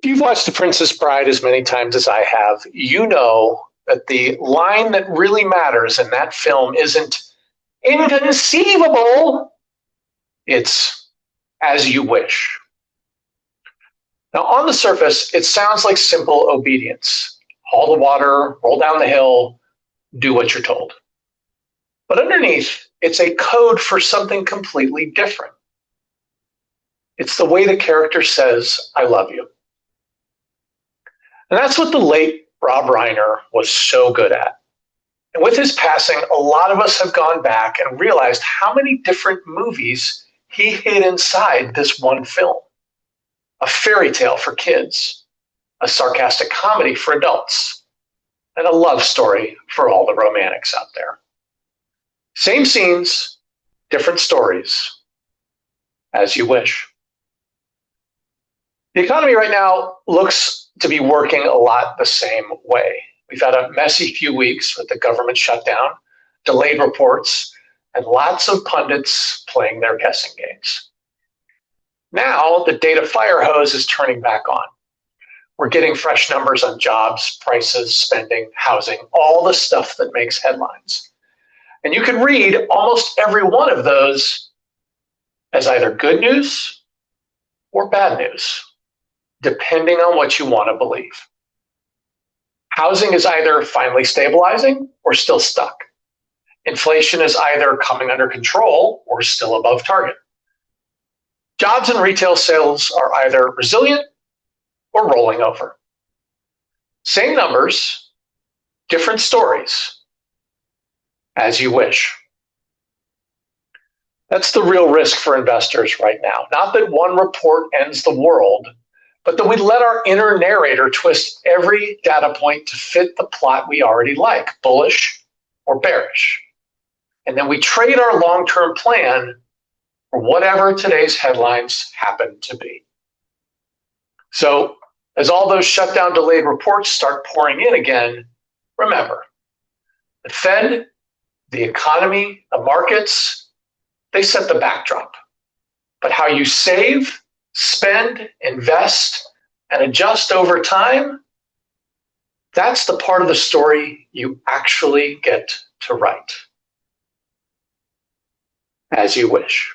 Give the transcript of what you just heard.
If you've watched The Princess Bride as many times as I have, you know that the line that really matters in that film isn't inconceivable, it's as you wish. Now, on the surface, it sounds like simple obedience. Haul the water, roll down the hill, do what you're told. But underneath, it's a code for something completely different. It's the way the character says, I love you. And that's what the late Rob Reiner was so good at. And with his passing, a lot of us have gone back and realized how many different movies he hid inside this one film. A fairy tale for kids, a sarcastic comedy for adults, and a love story for all the romantics out there. Same scenes, different stories, as you wish. The economy right now looks to be working a lot the same way. We've had a messy few weeks with the government shutdown, delayed reports, and lots of pundits playing their guessing games. Now, the data fire hose is turning back on. We're getting fresh numbers on jobs, prices, spending, housing, all the stuff that makes headlines. And you can read almost every one of those as either good news or bad news, depending on what you want to believe. Housing is either finally stabilizing or still stuck. Inflation is either coming under control or still above target. Jobs and retail sales are either resilient or rolling over. Same numbers, different stories, as you wish. That's the real risk for investors right now. Not that one report ends the world, but that we let our inner narrator twist every data point to fit the plot we already like, bullish or bearish. And then we trade our long-term plan for whatever today's headlines happen to be. So as all those shutdown delayed reports start pouring in again, remember, the Fed, the economy, the markets, they set the backdrop. But how you save, spend, invest, and adjust over time, that's the part of the story you actually get to write. As you wish.